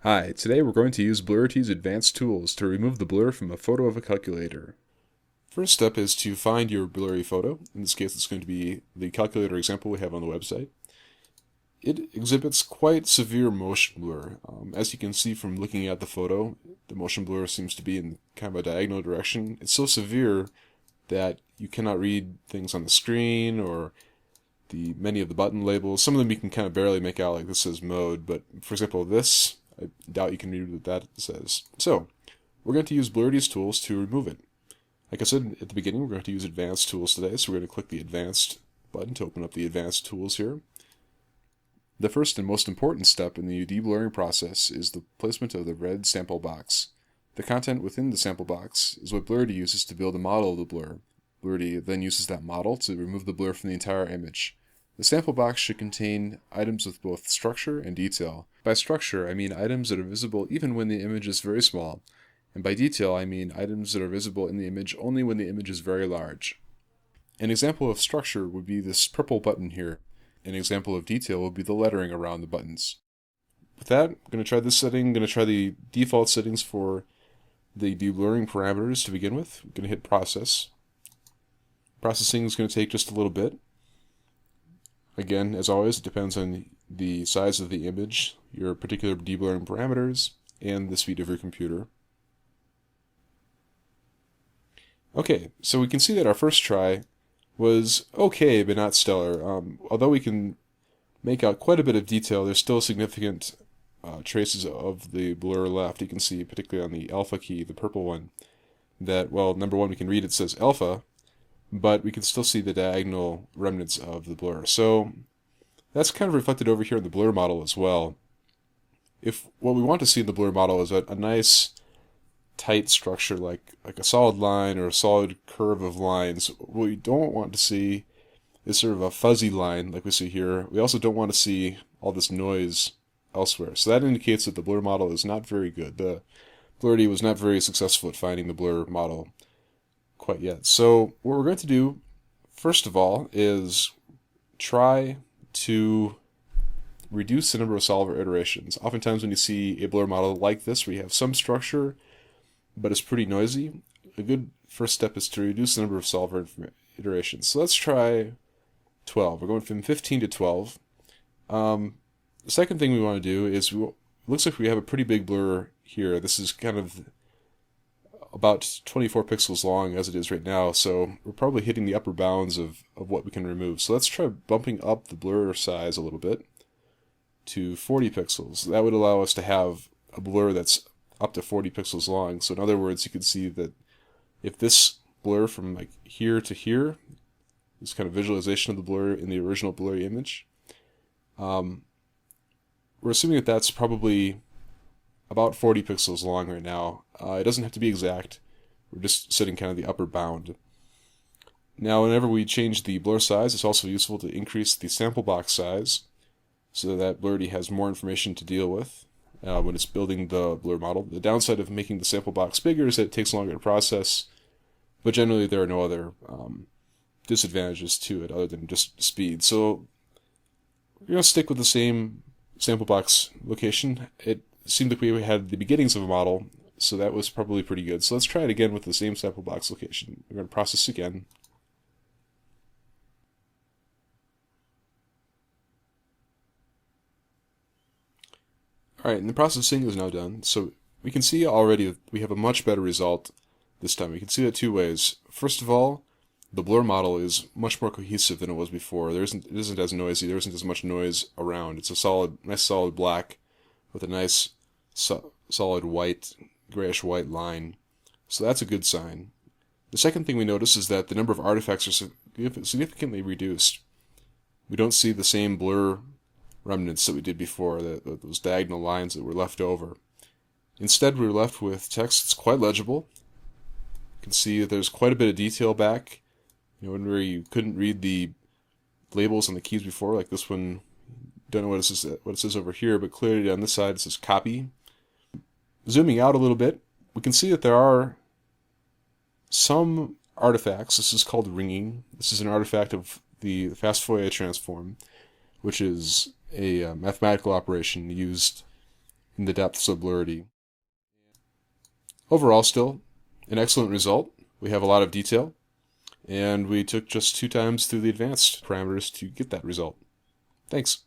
Hi, today we're going to use Blurity's advanced tools to remove the blur from a photo of a calculator. First step is to find your blurry photo. In this case, it's going to be the calculator example we have on the website. It exhibits quite severe motion blur. As you can see from looking at the photo, the motion blur seems to be in kind of a diagonal direction. It's so severe that you cannot read things on the screen or many of the button labels. Some of them you can kind of barely make out, like this says mode, but for example, this, I doubt you can read what that says. So, we're going to use Blurity's tools to remove it. Like I said at the beginning, we're going to use advanced tools today, so we're going to click the advanced button to open up the advanced tools here. The first and most important step in the deblurring process is the placement of the red sample box. The content within the sample box is what Blurity uses to build a model of the blur. Blurity then uses that model to remove the blur from the entire image. The sample box should contain items with both structure and detail. By structure, I mean items that are visible even when the image is very small, and by detail, I mean items that are visible in the image only when the image is very large. An example of structure would be this purple button here. An example of detail would be the lettering around the buttons. With that, I'm going to try this setting. I'm going to try the default settings for the deblurring parameters to begin with. I'm going to hit process. Processing is going to take just a little bit. Again, as always, it depends on the size of the image, your particular deblurring parameters, and the speed of your computer. Okay, so we can see that our first try was okay, but not stellar. Although we can make out quite a bit of detail, there's still significant traces of the blur left. You can see, particularly on the alpha key, the purple one, that, well, number one, we can read it says alpha, but we can still see the diagonal remnants of the blur. So that's kind of reflected over here in the blur model as well. If what we want to see in the blur model is a nice tight structure like a solid line or a solid curve of lines, what we don't want to see is sort of a fuzzy line like we see here. We also don't want to see all this noise elsewhere. So that indicates that the blur model is not very good. The Blurity was not very successful at finding the blur model quite yet. So what we're going to do, first of all, is try to reduce the number of solver iterations. Oftentimes when you see a blur model like this, where you have some structure, but it's pretty noisy, a good first step is to reduce the number of solver iterations. So let's try 12. We're going from 15 to 12. The second thing we want to do is, it looks like we have a pretty big blur here. This is kind of about 24 pixels long as it is right now, so we're probably hitting the upper bounds of what we can remove. So let's try bumping up the blur size a little bit to 40 pixels. That would allow us to have a blur that's up to 40 pixels long. So in other words, you can see that if this blur from like here to here, this kind of visualization of the blur in the original blurry image, we're assuming that that's probably about 40 pixels long right now. It doesn't have to be exact. We're just setting kind of the upper bound. Now, whenever we change the blur size, it's also useful to increase the sample box size so that Blurity has more information to deal with when it's building the blur model. The downside of making the sample box bigger is that it takes longer to process, but generally there are no other disadvantages to it other than just speed. So we're going to stick with the same sample box location. It seemed like we had the beginnings of a model, so that was probably pretty good. So let's try it again with the same sample box location. We're going to process again. Alright, and the processing is now done. So we can see already that we have a much better result this time. We can see that two ways. First of all, the blur model is much more cohesive than it was before. It isn't as noisy. There isn't as much noise around. It's a nice solid black with a nice solid white, grayish white line. So that's a good sign. The second thing we notice is that the number of artifacts are significantly reduced. We don't see the same blur remnants that we did before, those diagonal lines that were left over. Instead, we're left with text that's quite legible. You can see that there's quite a bit of detail back. Where you couldn't read the labels on the keys before, like this one, don't know what it says over here, but clearly on this side it says copy. Zooming out a little bit, we can see that there are some artifacts. This is called ringing. This is an artifact of the fast Fourier transform, which is a mathematical operation used in the depths of Blurity. Overall, still an excellent result. We have a lot of detail, and we took just 2 times through the advanced parameters to get that result. Thanks.